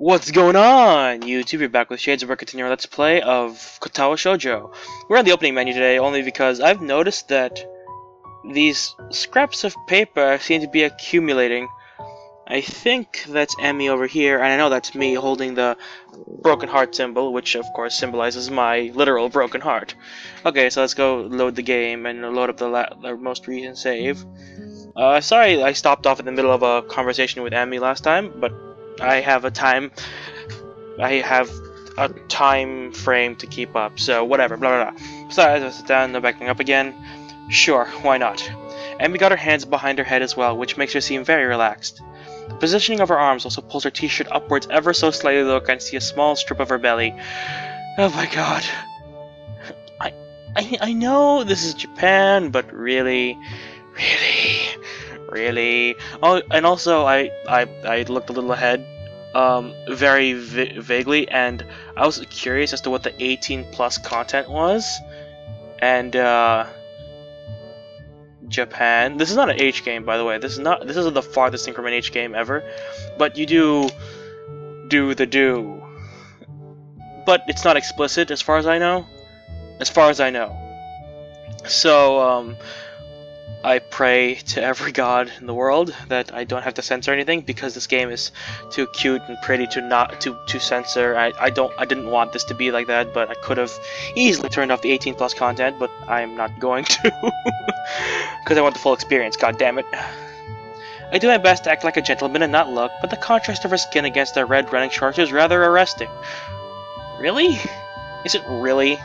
What's going on, YouTube? You're back with Shades, and we're continuing our Let's Play of Katawa Shoujo. We're on the opening menu today only because I've noticed that these scraps of paper seem to be accumulating. I think that's Emmy over here, and I know that's me holding the broken heart symbol, which of course symbolizes my literal broken heart. Okay, so let's go load the game and load up the most recent save. Sorry I stopped off in the middle of a conversation with Emmy last time, but I have a time frame to keep up, so whatever, blah blah blah. Sorry, I sit down, no backing up again. Sure, why not? Emmy got her hands behind her head as well, which makes her seem very relaxed. The positioning of her arms also pulls her t-shirt upwards ever so slightly, though I can see a small strip of her belly. Oh my god. I know this is Japan, but really. Oh, and also I looked a little ahead, very vaguely, and I was curious as to what the 18+ content was, and Japan. This is not an H game, by the way. This is the farthest thing from an H game ever, but you do the do. But it's not explicit, as far as I know. So I pray to every god in the world that I don't have to censor anything, because this game is too cute and pretty to censor. I didn't want this to be like that, but I could have easily turned off the 18+ content, but I'm not going to because I want the full experience. God damn it! I do my best to act like a gentleman and not look, but the contrast of her skin against their red running shorts is rather arresting. Really? Is it really?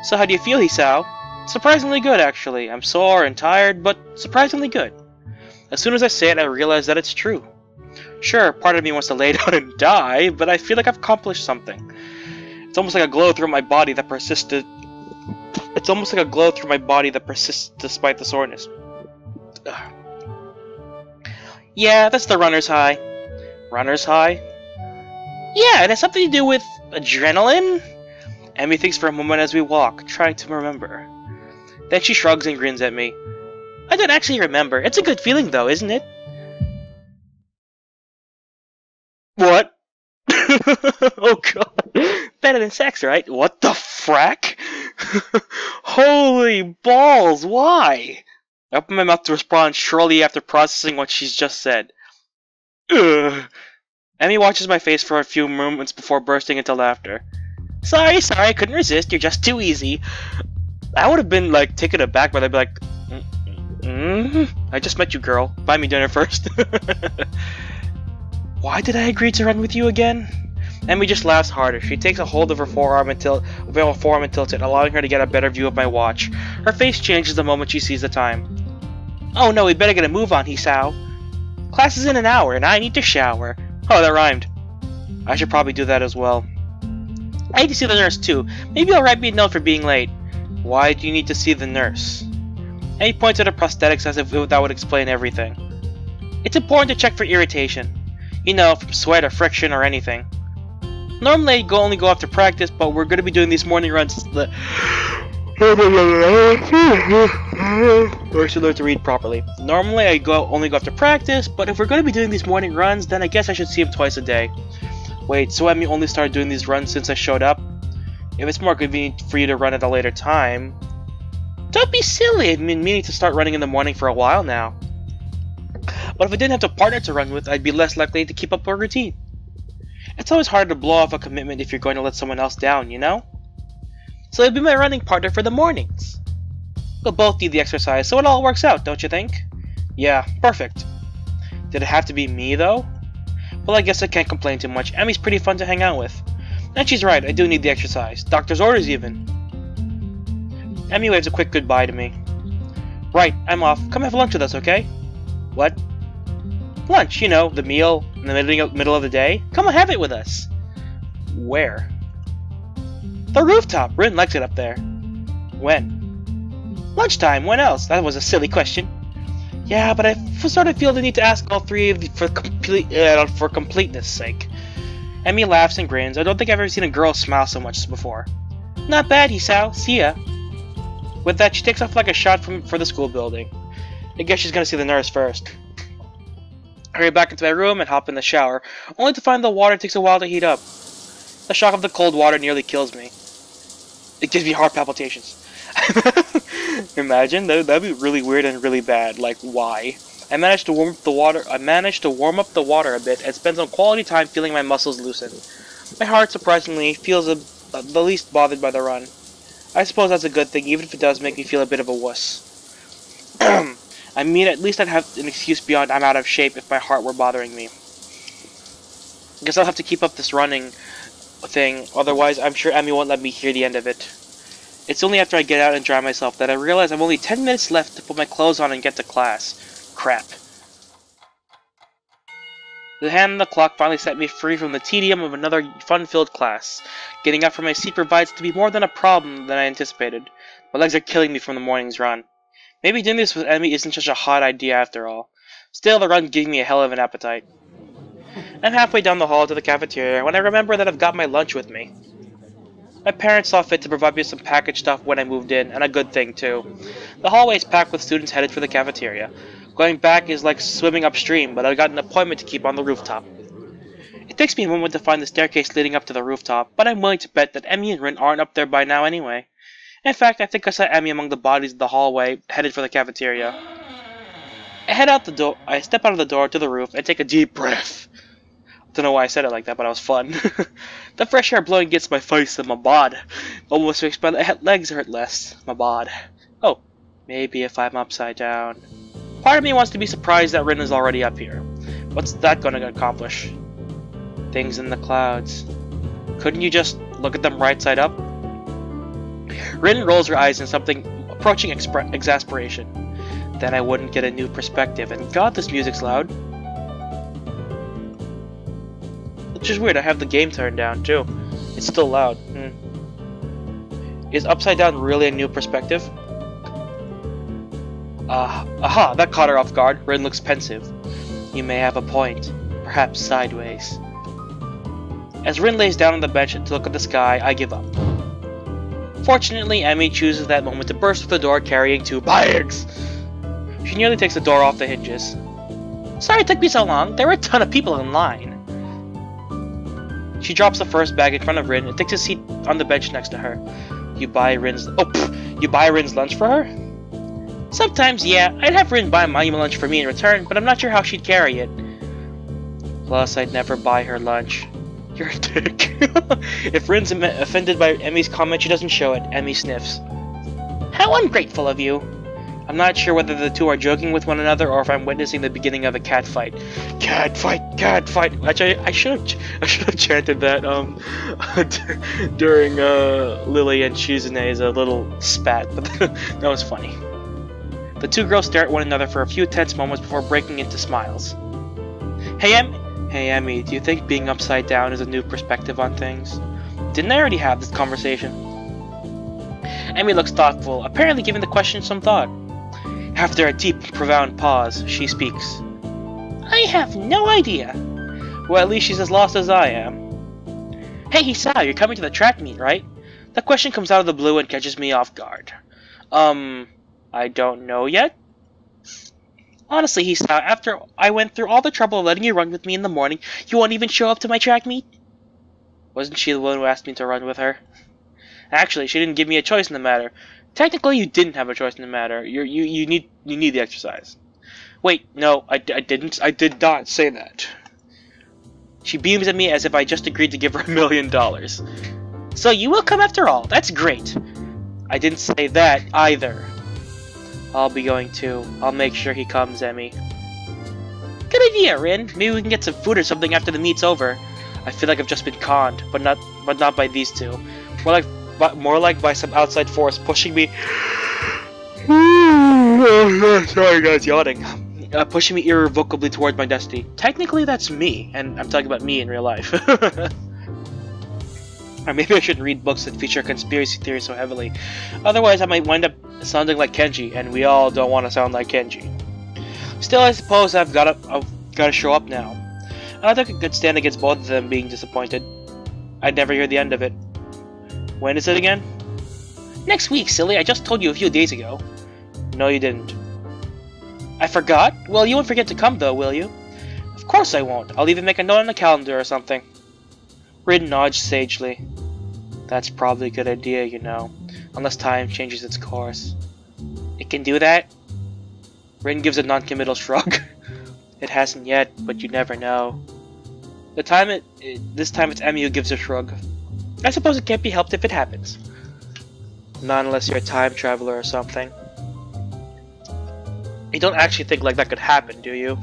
So how do you feel, Hisao? Surprisingly good, actually. I'm sore and tired, but surprisingly good. As soon as I say it, I realize that it's true. Sure, part of me wants to lay down and die, but I feel like I've accomplished something. It's almost like a glow through my body that persists despite the soreness. Ugh. Yeah, that's the runner's high. Runner's high? Yeah, it has something to do with adrenaline? Emmy thinks for a moment as we walk, trying to remember. Then she shrugs and grins at me. I don't actually remember. It's a good feeling, though, isn't it? What? Oh god. Better than sex, right? What the frack? Holy balls, why? I open my mouth to respond shortly after processing what she's just said. Ugh. Emmy watches my face for a few moments before bursting into laughter. Sorry, I couldn't resist. You're just too easy. I would have been, like, taken aback, but I'd be like, I just met you, girl. Buy me dinner first. Why did I agree to run with you again? Emmy just laughs harder. She takes a hold of her forearm and tilts it, allowing her to get a better view of my watch. Her face changes the moment she sees the time. Oh no, we better get a move on, Hisao. Class is in an hour, and I need to shower. Oh, that rhymed. I should probably do that as well. I need to see the nurse, too. Maybe I'll write me a note for being late. Why do you need to see the nurse? And he points at her prosthetics as if that would explain everything. It's important to check for irritation. You know, from sweat or friction or anything. Normally I only go after practice, but we're going to be doing these morning runs. I should learn to read properly. Normally I only go after practice, but if we're going to be doing these morning runs, then I guess I should see him twice a day. Wait, so Emmy only started doing these runs since I showed up? If it's more convenient for you to run at a later time... Don't be silly! I've been meaning to start running in the morning for a while now. But if I didn't have a partner to run with, I'd be less likely to keep up a routine. It's always hard to blow off a commitment if you're going to let someone else down, you know? So you'll be my running partner for the mornings. We'll both need the exercise, so it all works out, don't you think? Yeah, perfect. Did it have to be me, though? Well, I guess I can't complain too much. Emmy's pretty fun to hang out with. And she's right, I do need the exercise. Doctor's orders, even. Emmy waves a quick goodbye to me. Right, I'm off. Come have lunch with us, okay? What? Lunch, you know, the meal in the middle of the day. Come and have it with us. Where? The rooftop. Rin likes it up there. When? Lunchtime. When else? That was a silly question. Yeah, but I sort of feel the need to ask all three of you for completeness' sake. Emmy laughs and grins. I don't think I've ever seen a girl smile so much before. Not bad, Hisao. See ya. With that, she takes off like a shot for the school building. I guess she's gonna see the nurse first. I hurry back into my room and hop in the shower, only to find the water takes a while to heat up. The shock of the cold water nearly kills me. It gives me heart palpitations. Imagine, that'd be really weird and really bad. Like, why? I managed to warm up the water a bit and spend some quality time feeling my muscles loosen. My heart, surprisingly, feels the least bothered by the run. I suppose that's a good thing, even if it does make me feel a bit of a wuss. I mean, at least I'd have an excuse beyond I'm out of shape if my heart were bothering me. Guess I'll have to keep up this running thing, otherwise I'm sure Emmy won't let me hear the end of it. It's only after I get out and dry myself that I realize I've only 10 minutes left to put my clothes on and get to class. Crap. The hand on the clock finally set me free from the tedium of another fun-filled class. Getting up from my seat provides to be more than a problem than I anticipated. My legs are killing me from the morning's run. Maybe doing this with Emmy isn't such a hot idea after all. Still, the run gave me a hell of an appetite. I'm halfway down the hall to the cafeteria when I remember that I've got my lunch with me. My parents saw fit to provide me some packaged stuff when I moved in, and a good thing too. The hallway is packed with students headed for the cafeteria. Going back is like swimming upstream, but I've got an appointment to keep on the rooftop. It takes me a moment to find the staircase leading up to the rooftop, but I'm willing to bet that Emmy and Rin aren't up there by now anyway. In fact, I think I saw Emmy among the bodies of the hallway, headed for the cafeteria. I head out the door. I step out of the door to the roof and take a deep breath. Don't know why I said it like that, but it was fun. The fresh air blowing against my face and my bod almost makes my legs hurt less. My bod. Oh, maybe if I'm upside down. Part of me wants to be surprised that Rin is already up here. What's that going to accomplish? Things in the clouds. Couldn't you just look at them right side up? Rin rolls her eyes in something approaching exasperation. Then I wouldn't get a new perspective, and God, this music's loud. Which is weird, I have the game turned down too. It's still loud. Is upside down really a new perspective? Aha, that caught her off guard. Rin looks pensive. You may have a point. Perhaps sideways. As Rin lays down on the bench to look at the sky, I give up. Fortunately, Emmy chooses that moment to burst through the door carrying 2 bags. She nearly takes the door off the hinges. Sorry it took me so long. There were a ton of people in line. She drops the first bag in front of Rin and takes a seat on the bench next to her. You buy Rin's lunch for her? Sometimes, yeah. I'd have Rin buy my lunch for me in return, but I'm not sure how she'd carry it. Plus, I'd never buy her lunch. You're a dick. If Rin's offended by Emmy's comment, she doesn't show it. Emmy sniffs. How ungrateful of you. I'm not sure whether the two are joking with one another or if I'm witnessing the beginning of a cat fight. Cat fight, cat fight. Actually, I should have chanted that during Lily and Shizune's little spat, but that was funny. The two girls stare at one another for a few tense moments before breaking into smiles. Hey Emmy, do you think being upside down is a new perspective on things? Didn't I already have this conversation? Emmy looks thoughtful, apparently giving the question some thought. After a deep, profound pause, she speaks. I have no idea. Well, at least she's as lost as I am. Hey Hisao, you're coming to the track meet, right? That question comes out of the blue and catches me off guard. I don't know yet? Honestly, Hisao, after I went through all the trouble of letting you run with me in the morning, you won't even show up to my track meet? Wasn't she the one who asked me to run with her? Actually, she didn't give me a choice in the matter. Technically, you didn't have a choice in the matter. You need the exercise. Wait, no, I didn't. I did not say that. She beams at me as if I just agreed to give her $1 million. So you will come after all. That's great. I didn't say that either. I'll be going too. I'll make sure he comes, Emmy. Good idea, Rin. Maybe we can get some food or something after the meet's over. I feel like I've just been conned, but not by these two. More like by some outside force pushing me. Sorry guys, yawning. Pushing me irrevocably towards my destiny. Technically, that's me, and I'm talking about me in real life. Or maybe I shouldn't read books that feature conspiracy theories so heavily. Otherwise, I might wind up sounding like Kenji, and we all don't want to sound like Kenji. Still, I suppose I've got to show up now. I don't think I could stand against both of them being disappointed. I'd never hear the end of it. When is it again? Next week, silly. I just told you a few days ago. No, you didn't. I forgot? Well, you won't forget to come, though, will you? course I won't. I'll even make a note on the calendar or something. Rin nods sagely. That's probably a good idea, you know, unless time changes its course. It can do that? Rin gives a non-committal shrug. It hasn't yet, but you never know. This time it's Emmy who gives a shrug. I suppose it can't be helped if it happens. Not unless you're a time traveler or something. You don't actually think like that could happen, do you?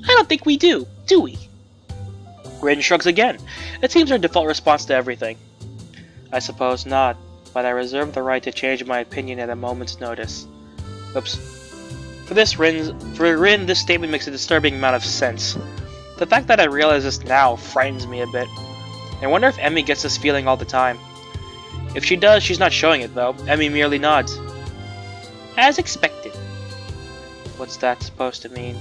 I don't think we do we? Rin shrugs again. It seems her default response to everything. I suppose not, but I reserve the right to change my opinion at a moment's notice. Oops. For Rin, this statement makes a disturbing amount of sense. The fact that I realize this now frightens me a bit. I wonder if Emmy gets this feeling all the time. If she does, she's not showing it though. Emmy merely nods. As expected. What's that supposed to mean?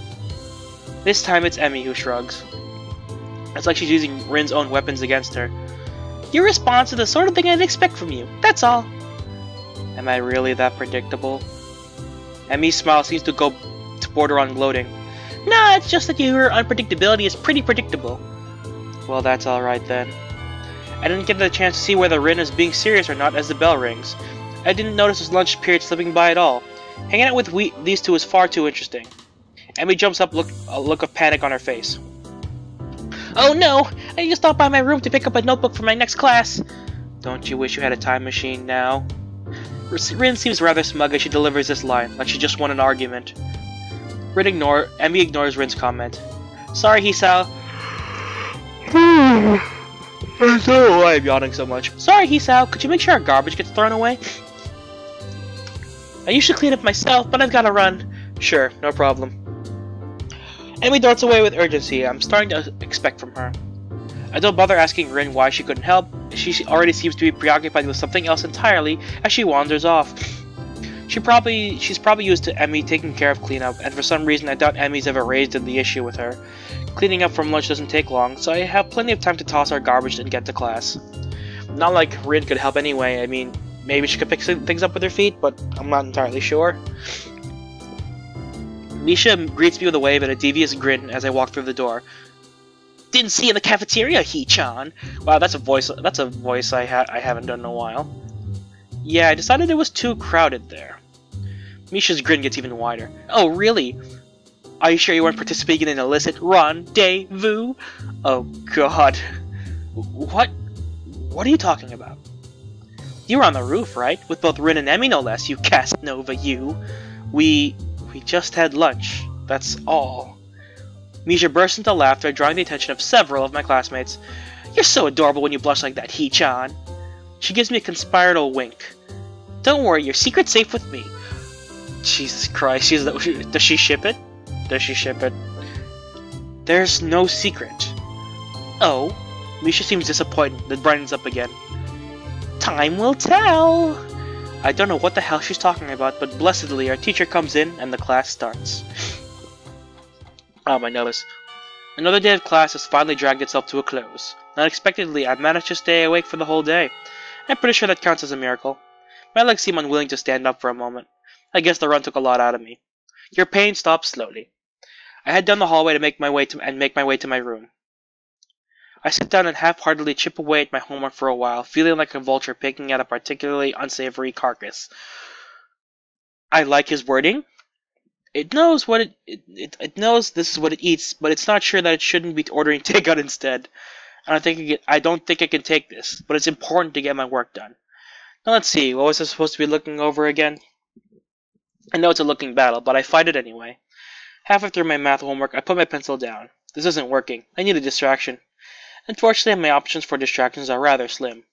This time it's Emmy who shrugs. It's like she's using Rin's own weapons against her. Your response is the sort of thing I'd expect from you, that's all. Am I really that predictable? Emmy's smile seems to go to border on gloating. Nah, it's just that your unpredictability is pretty predictable. Well, that's alright then. I didn't get the chance to see whether Rin is being serious or not as the bell rings. I didn't notice his lunch period slipping by at all. Hanging out with these two is far too interesting. Emmy jumps up, a look of panic on her face. Oh no! I need to stop by my room to pick up a notebook for my next class! Don't you wish you had a time machine now? Rin seems rather smug as she delivers this line, like she just won an argument. Emmy ignores Rin's comment. Sorry, Hisao. I don't know why I'm yawning so much. Sorry, Hisao, could you make sure our garbage gets thrown away? I usually clean up myself, but I've gotta run. Sure, no problem. Emmy darts away with urgency. I'm starting to expect from her. I don't bother asking Rin why she couldn't help. She already seems to be preoccupied with something else entirely as she wanders off. She's probably used to Emmy taking care of cleanup, and for some reason I doubt Emmy's ever raised the issue with her. Cleaning up from lunch doesn't take long, so I have plenty of time to toss our garbage and get to class. Not like Rin could help anyway. I mean, maybe she could pick things up with her feet, but I'm not entirely sure. Misha greets me with a wave and a devious grin as I walk through the door. Didn't see you in the cafeteria, Hee-chan. Wow, that's a voice I haven't done in a while. Yeah, I decided it was too crowded there. Misha's grin gets even wider. Oh, really? Are you sure you weren't participating in an illicit rendezvous? Oh, God. What are you talking about? You were on the roof, right? With both Rin and Emmy, no less, you Casanova, you. We just had lunch. That's all. Misha bursts into laughter, drawing the attention of several of my classmates. You're so adorable when you blush like that, Hee-chan. She gives me a conspiratorial wink. Don't worry, your secret's safe with me. Jesus Christ, does she ship it? Does she ship it? There's no secret. Oh? Misha seems disappointed, then brightens up again. Time will tell! I don't know what the hell she's talking about, but blessedly our teacher comes in and the class starts. Oh, my nose. Another day of class has finally dragged itself to a close. Unexpectedly, I managed to stay awake for the whole day. I'm pretty sure that counts as a miracle. My legs seem unwilling to stand up for a moment. I guess the run took a lot out of me. Your pain stopped slowly. I head down the hallway to make my way to my room. I sit down and half-heartedly chip away at my homework for a while, feeling like a vulture picking at a particularly unsavory carcass. I like his wording. It knows what it knows this is what it eats, but it's not sure that it shouldn't be ordering takeout instead. I don't think I can take this, but it's important to get my work done. Now let's see, what was I supposed to be looking over again? I know it's a looking battle, but I fight it anyway. Halfway through my math homework, I put my pencil down. This isn't working. I need a distraction. Unfortunately, my options for distractions are rather slim.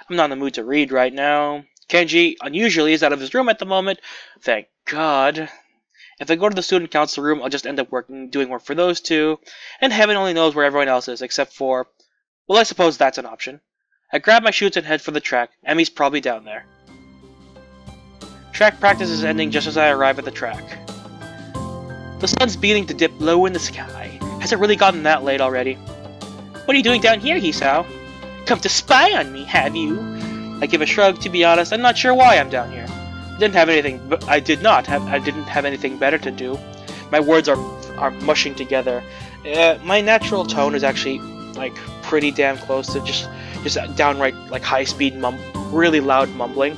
I'm not in the mood to read right now. Kenji, unusually, is out of his room at the moment. Thank God. If I go to the student council room, I'll just end up doing work for those two, and heaven only knows where everyone else is, except for... Well, I suppose that's an option. I grab my chutes and head for the track. Emmy's probably down there. Track practice is ending just as I arrive at the track. The sun's beginning to dip low in the sky. Has it really gotten that late already? What are you doing down here, Hisao? Come to spy on me, have you? I give a shrug. To be honest, I'm not sure why I'm down here. I didn't have anything better to do. My words are mushing together. My natural tone is actually like pretty damn close to just downright like high-speed really loud mumbling.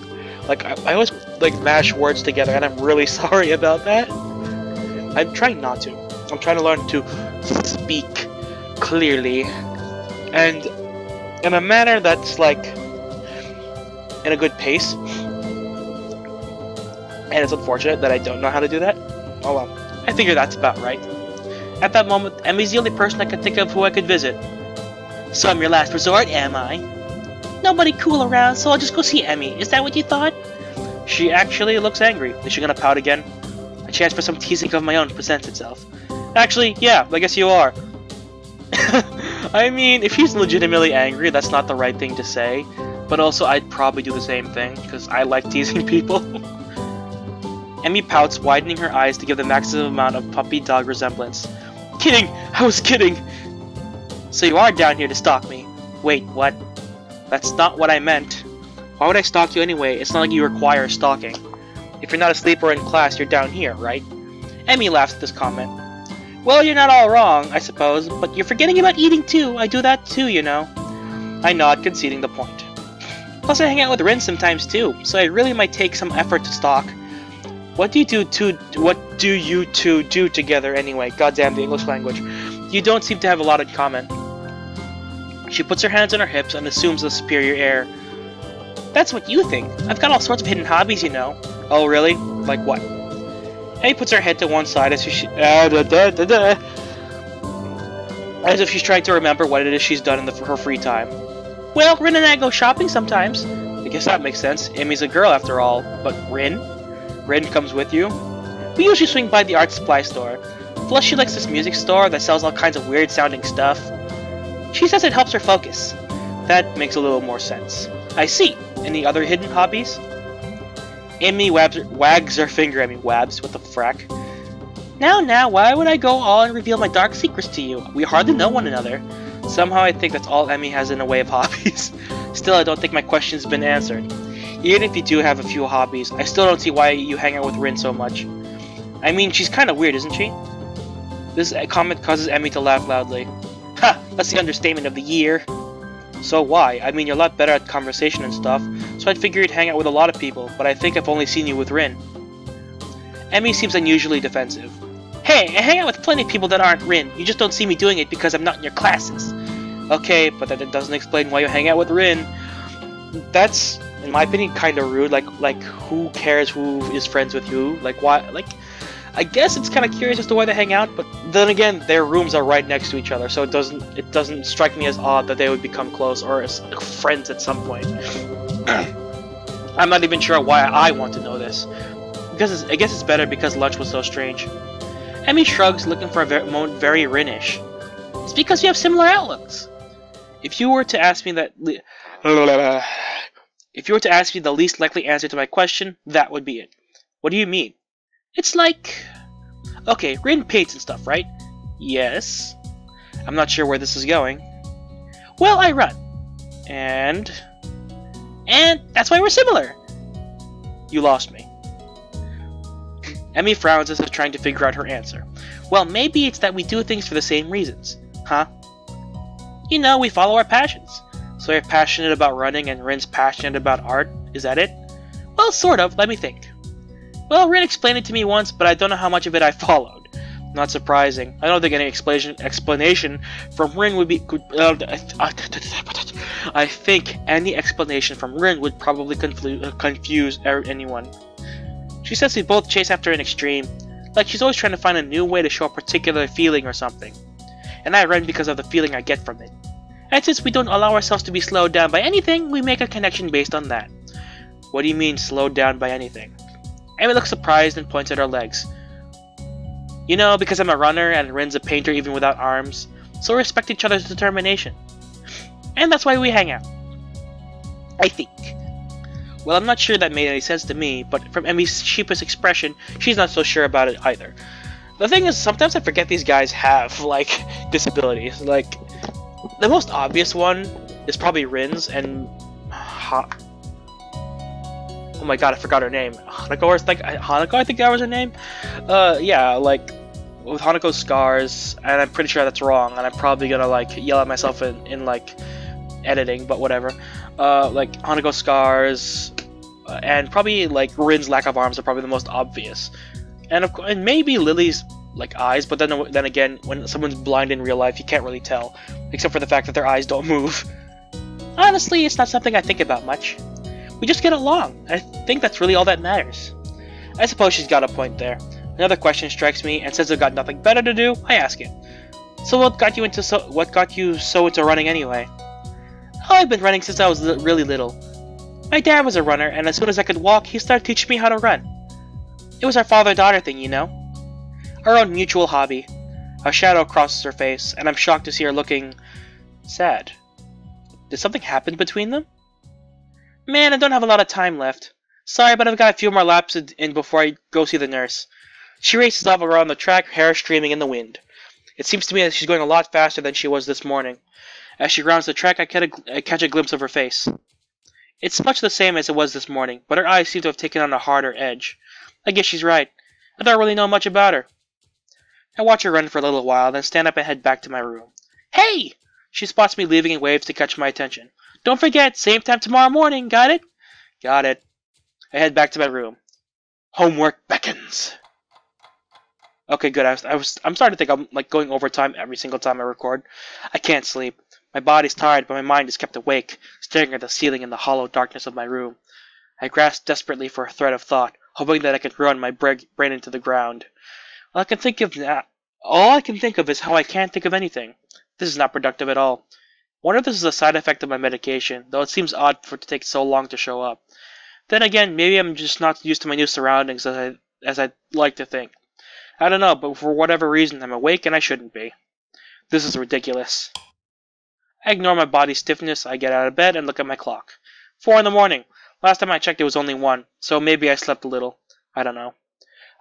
Like I always like mash words together, and I'm really sorry about that. I'm trying not to. I'm trying to learn to speak clearly and in a manner that's like in a good pace. And it's unfortunate that I don't know how to do that. Oh well, I figure that's about right. At that moment, Emmy's the only person I could think of who I could visit. So I'm your last resort, am I? Nobody cool around, so I'll just go see Emmy. Is that what you thought? She actually looks angry. Is she gonna pout again? A chance for some teasing of my own presents itself. Actually, yeah, I guess you are. I mean, if she's legitimately angry, that's not the right thing to say. But also, I'd probably do the same thing, because I like teasing people. Emmy pouts, widening her eyes to give the maximum amount of puppy-dog resemblance. Kidding! I was kidding! So you are down here to stalk me. Wait, what? That's not what I meant. Why would I stalk you anyway? It's not like you require stalking. If you're not asleep or in class, you're down here, right? Emmy laughs at this comment. Well, you're not all wrong, I suppose, but you're forgetting about eating too. I do that too, you know. I nod, conceding the point. Plus, I hang out with Rin sometimes too, so it really might take some effort to stalk. What do you two do together anyway? Goddamn the English language. You don't seem to have a lot in common. She puts her hands on her hips and assumes a superior air. That's what you think. I've got all sorts of hidden hobbies, you know. Oh, really? Like what? Emmy puts her head to one side as if she's trying to remember what it is she's done in her free time. Well, Rin and I go shopping sometimes. I guess that makes sense. Emmy's a girl after all. But Rin? Rin comes with you? We usually swing by the art supply store. Plus she likes this music store that sells all kinds of weird sounding stuff. She says it helps her focus. That makes a little more sense. I see. Any other hidden hobbies? Emmy wags her finger at me. Wabs? What the frack? Now, why would I go all and reveal my dark secrets to you? We hardly know one another. Somehow I think that's all Emmy has in the way of hobbies. Still, I don't think my question's been answered. Even if you do have a few hobbies, I still don't see why you hang out with Rin so much. I mean, she's kinda weird, isn't she? This comment causes Emmy to laugh loudly. Ha! That's the understatement of the year. So why? I mean, you're a lot better at conversation and stuff, so I'd figure you'd hang out with a lot of people, but I think I've only seen you with Rin. Emmy seems unusually defensive. Hey, I hang out with plenty of people that aren't Rin. You just don't see me doing it because I'm not in your classes. Okay, but that doesn't explain why you hang out with Rin. That's, in my opinion, kinda rude. Like, who cares who is friends with who? Like, why? Like, I guess it's kind of curious as to why they hang out, but then again, their rooms are right next to each other, so it doesn't strike me as odd that they would become close or as friends at some point. I'm not even sure why I want to know this. Because I guess it's better because lunch was so strange. Emmy shrugs, looking for a very Rin-ish. It's because you have similar outlooks. If you were to ask me the least likely answer to my question, that would be it. What do you mean? It's like... Okay, Rin paints and stuff, right? Yes. I'm not sure where this is going. Well, I run. And that's why we're similar. You lost me. Emmy frowns as if trying to figure out her answer. Well, maybe it's that we do things for the same reasons. Huh? You know, we follow our passions. So you're passionate about running and Rin's passionate about art? Is that it? Well, sort of. Let me think. Well, Rin explained it to me once, but I don't know how much of it I followed. Not surprising. I don't think any explanation from Rin would be... I think any explanation from Rin would probably confuse anyone. She says we both chase after an extreme. Like she's always trying to find a new way to show a particular feeling or something. And I run because of the feeling I get from it. And since we don't allow ourselves to be slowed down by anything, we make a connection based on that. What do you mean, slowed down by anything? Emmy looks surprised and points at her legs. You know, because I'm a runner and Rin's a painter even without arms, so we respect each other's determination. And that's why we hang out. I think. Well, I'm not sure that made any sense to me, but from Emmy's sheepish expression, she's not so sure about it either. The thing is, sometimes I forget these guys have, like, disabilities. Like, the most obvious one is probably Rin's, and... Oh my god, I forgot her name. Hanako, I think that was her name? Yeah, like... with Hanako's scars, and I'm pretty sure that's wrong, and I'm probably gonna like yell at myself in like editing, but whatever. Like Hanako's scars, and probably like Rin's lack of arms are probably the most obvious, and of course, and maybe Lily's like eyes, but then again, when someone's blind in real life, you can't really tell, except for the fact that their eyes don't move. Honestly, it's not something I think about much. We just get along, and I think that's really all that matters. I suppose she's got a point there. Another question strikes me, and since I've got nothing better to do, I ask it. So what got you so into running anyway? Oh, I've been running since I was really little. My dad was a runner, and as soon as I could walk, he started teaching me how to run. It was our father-daughter thing, you know? Our own mutual hobby. A shadow crosses her face, and I'm shocked to see her looking sad. Did something happen between them? Man, I don't have a lot of time left. Sorry, but I've got a few more laps in before I go see the nurse. She races off around the track, hair streaming in the wind. It seems to me that she's going a lot faster than she was this morning. As she rounds the track, I catch a glimpse of her face. It's much the same as it was this morning, but her eyes seem to have taken on a harder edge. I guess she's right. I don't really know much about her. I watch her run for a little while, then stand up and head back to my room. Hey! She spots me leaving and waves to catch my attention. Don't forget, same time tomorrow morning, got it? Got it. I head back to my room. Homework beckons. Okay, good. I'm starting to think I'm like going overtime every single time I record. I can't sleep. My body's tired, but my mind is kept awake, staring at the ceiling in the hollow darkness of my room. I grasp desperately for a thread of thought, hoping that I can run my brain into the ground. All I can think of is how I can't think of anything. This is not productive at all. Wonder if this is a side effect of my medication, though it seems odd for it to take so long to show up. Then again, maybe I'm just not used to my new surroundings as I'd like to think. I don't know, but for whatever reason, I'm awake and I shouldn't be. This is ridiculous. I ignore my body's stiffness, I get out of bed and look at my clock. 4 in the morning. Last time I checked it was only 1, so maybe I slept a little. I don't know.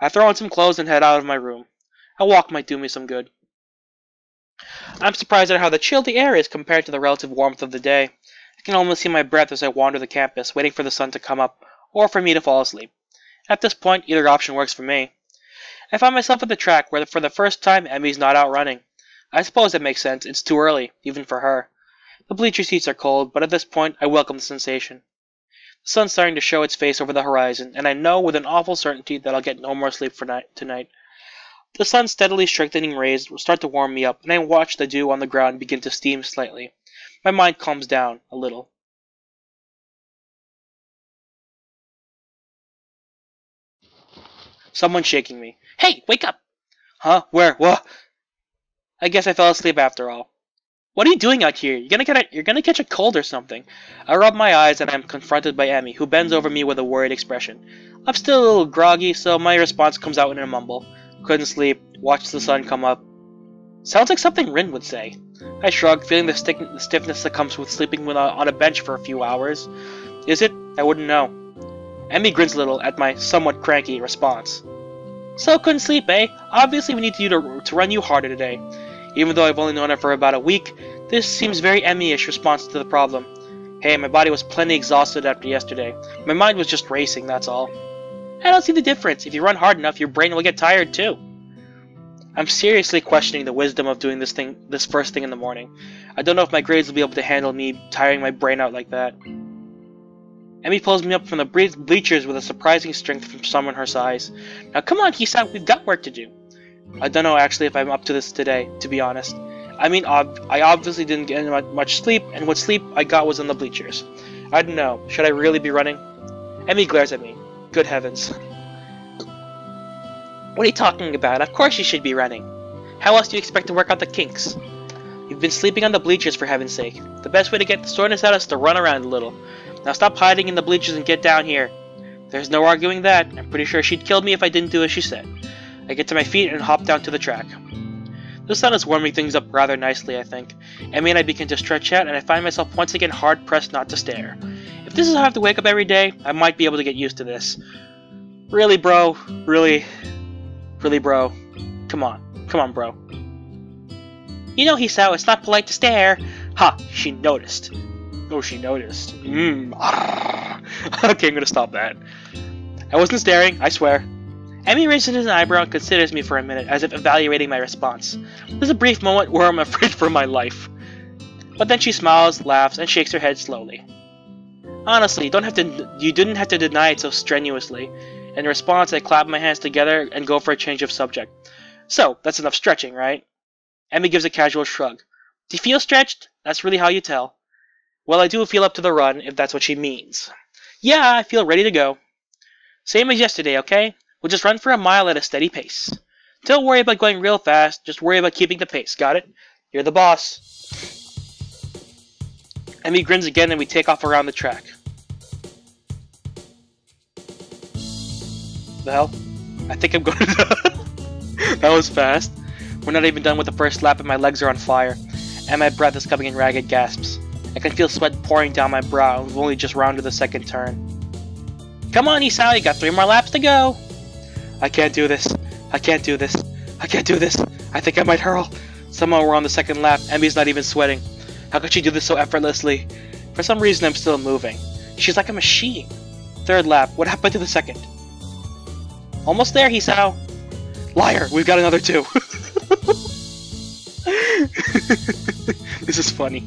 I throw on some clothes and head out of my room. A walk might do me some good. I'm surprised at how chill the air is compared to the relative warmth of the day. I can almost see my breath as I wander the campus, waiting for the sun to come up, or for me to fall asleep. At this point, either option works for me. I find myself at the track where for the first time Emmy's not out running. I suppose that makes sense, it's too early, even for her. The bleacher seats are cold, but at this point I welcome the sensation. The sun's starting to show its face over the horizon, and I know with an awful certainty that I'll get no more sleep tonight. The sun's steadily strengthening rays will start to warm me up, and I watch the dew on the ground begin to steam slightly. My mind calms down a little. Someone's shaking me. Hey, wake up! Huh? Where? What? I guess I fell asleep after all. What are you doing out here? You're gonna catch a cold or something. I rub my eyes and I'm confronted by Emmy, who bends over me with a worried expression. I'm still a little groggy, so my response comes out in a mumble. Couldn't sleep. Watched the sun come up. Sounds like something Rin would say. I shrug, feeling the stiffness that comes with sleeping on a bench for a few hours. Is it? I wouldn't know. Emmy grins a little at my somewhat cranky response. So couldn't sleep, eh? Obviously we need you to run you harder today. Even though I've only known her for about a week, this seems very Emmy-ish response to the problem. Hey, my body was plenty exhausted after yesterday. My mind was just racing, that's all. I don't see the difference. If you run hard enough, your brain will get tired too. I'm seriously questioning the wisdom of doing this first thing in the morning. I don't know if my grades will be able to handle me tiring my brain out like that. Emmy pulls me up from the bleachers with a surprising strength from someone her size. Now come on, Hisa, we've got work to do. I don't know actually if I'm up to this today, to be honest. I mean, I obviously didn't get much sleep, and what sleep I got was on the bleachers. I don't know, should I really be running? Emmy glares at me. Good heavens. What are you talking about? Of course you should be running. How else do you expect to work out the kinks? You've been sleeping on the bleachers for heaven's sake. The best way to get the soreness out is to run around a little. Now stop hiding in the bleachers and get down here. There's no arguing that. I'm pretty sure she'd kill me if I didn't do as she said. I get to my feet and hop down to the track. The sun is warming things up rather nicely, I think. Emmy and I begin to stretch out, and I find myself once again hard-pressed not to stare. If this is how I have to wake up every day, I might be able to get used to this. Really, bro? Really, bro? Come on, bro. You know, Hisao, it's not polite to stare. Ha, she noticed. Oh, she noticed. Okay, I'm gonna stop that. I wasn't staring, I swear. Emmy raises an eyebrow and considers me for a minute, as if evaluating my response. There's a brief moment where I'm afraid for my life. But then she smiles, laughs, and shakes her head slowly. Honestly, you didn't have to deny it so strenuously. In response, I clap my hands together and go for a change of subject. So, that's enough stretching, right? Emmy gives a casual shrug. Do you feel stretched? That's really how you tell. Well, I do feel up to the run, if that's what she means. Yeah, I feel ready to go. Same as yesterday, okay? We'll just run for a mile at a steady pace. Don't worry about going real fast, just worry about keeping the pace, got it? You're the boss. Emmy grins again and we take off around the track. The hell? I think I'm going to... That was fast. We're not even done with the first lap and my legs are on fire. And my breath is coming in ragged gasps. I can feel sweat pouring down my brow and we've only just rounded the second turn. Come on, Isao, you got 3 more laps to go! I can't do this. I can't do this. I can't do this. I think I might hurl. Somehow we're on the second lap. Emmy's not even sweating. How could she do this so effortlessly? For some reason I'm still moving. She's like a machine. Third lap. What happened to the second? Almost there, Hisao. Liar! We've got another 2. This is funny.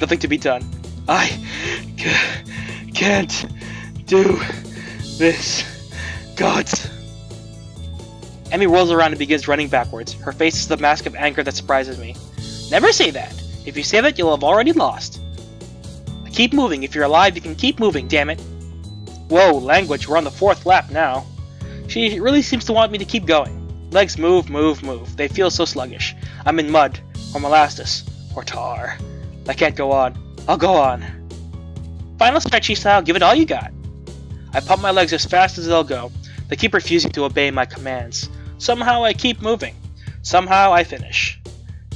Nothing to be done. I can't do this. Gods. Emmy rolls around and begins running backwards. Her face is the mask of anger that surprises me. Never say that. If you say that, you'll have already lost. Keep moving. If you're alive, you can keep moving, damn it. Whoa, language. We're on the 4th lap now. She really seems to want me to keep going. Legs move, move, move. They feel so sluggish. I'm in mud, or molasses, or tar. I can't go on. I'll go on. Final stretchy style, give it all you got. I pump my legs as fast as they'll go. They keep refusing to obey my commands. Somehow I keep moving. Somehow I finish.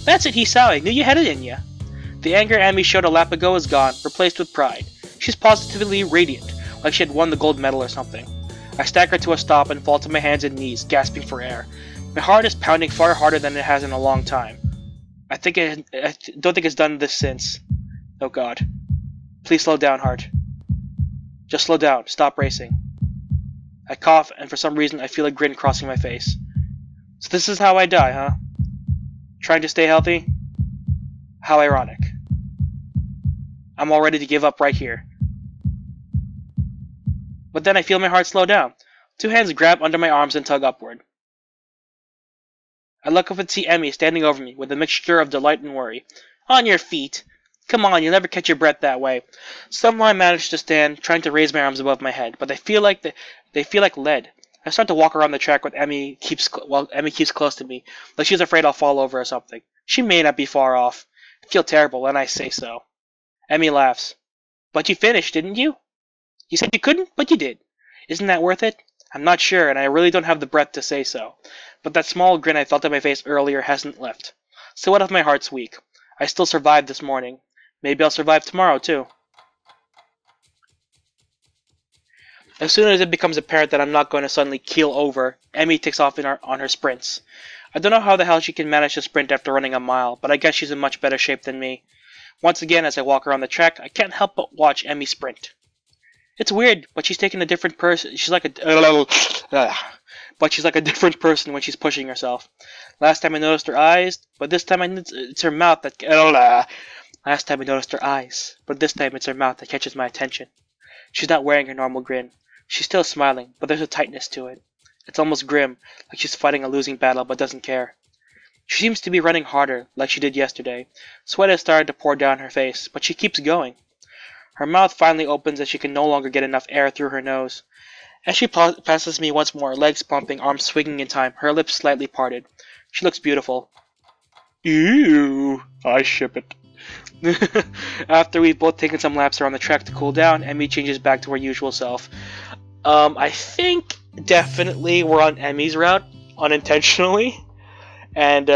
That's it, Hisao. I knew you had it in ya. The anger Emmy showed a lap ago is gone, replaced with pride. She's positively radiant, like she had won the gold medal or something. I stagger to a stop and fall to my hands and knees, gasping for air. My heart is pounding far harder than it has in a long time. I don't think it's done this since. Oh god. Please slow down, heart. Just slow down. Stop racing. I cough, and for some reason I feel a grin crossing my face. So this is how I die, huh? Trying to stay healthy? How ironic. I'm all ready to give up right here. But then I feel my heart slow down. 2 hands grab under my arms and tug upward. I look up and see Emmy standing over me with a mixture of delight and worry. On your feet! Come on, you'll never catch your breath that way. Somehow I manage to stand, trying to raise my arms above my head, but they feel like lead. I start to walk around the track while Emmy keeps close to me, like she's afraid I'll fall over or something. She may not be far off. I feel terrible, and I say so. Emmy laughs. But you finished, didn't you? You said you couldn't, but you did. Isn't that worth it? I'm not sure, and I really don't have the breath to say so. But that small grin I felt on my face earlier hasn't left. So what if my heart's weak? I still survived this morning. Maybe I'll survive tomorrow, too. As soon as it becomes apparent that I'm not going to suddenly keel over, Emmy takes off on her sprints. I don't know how the hell she can manage to sprint after running a mile, but I guess she's in much better shape than me. Once again, as I walk around the track, I can't help but watch Emmy sprint. It's weird, but she's taking a different person. She's like a different person when she's pushing herself. Last time I noticed her eyes, but this time it's her mouth that. Last time I noticed her eyes, but this time it's her mouth that catches my attention. She's not wearing her normal grin. She's still smiling, but there's a tightness to it. It's almost grim, like she's fighting a losing battle but doesn't care. She seems to be running harder, like she did yesterday. Sweat has started to pour down her face, but she keeps going. Her mouth finally opens as she can no longer get enough air through her nose. As she passes me once more, legs pumping, arms swinging in time, her lips slightly parted. She looks beautiful. Ew, I ship it. After we've both taken some laps around the track to cool down, Emmy changes back to her usual self. I think definitely we're on Emmy's route, unintentionally. And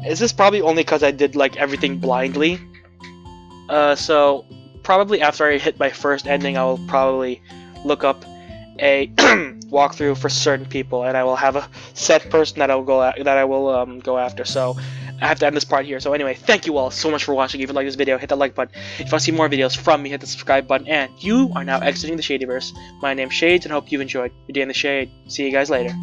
this is probably only because I did like everything blindly. So probably after I hit my first ending, I will probably look up a walkthrough for certain people, and I will have a set person that I will go after. So I have to end this part here. So anyway, thank you all so much for watching. If you like this video, hit that like button. If you want to see more videos from me, hit the subscribe button. And you are now exiting the Shadyverse. My name's Shades, and I hope you've enjoyed your day in the shade. See you guys later.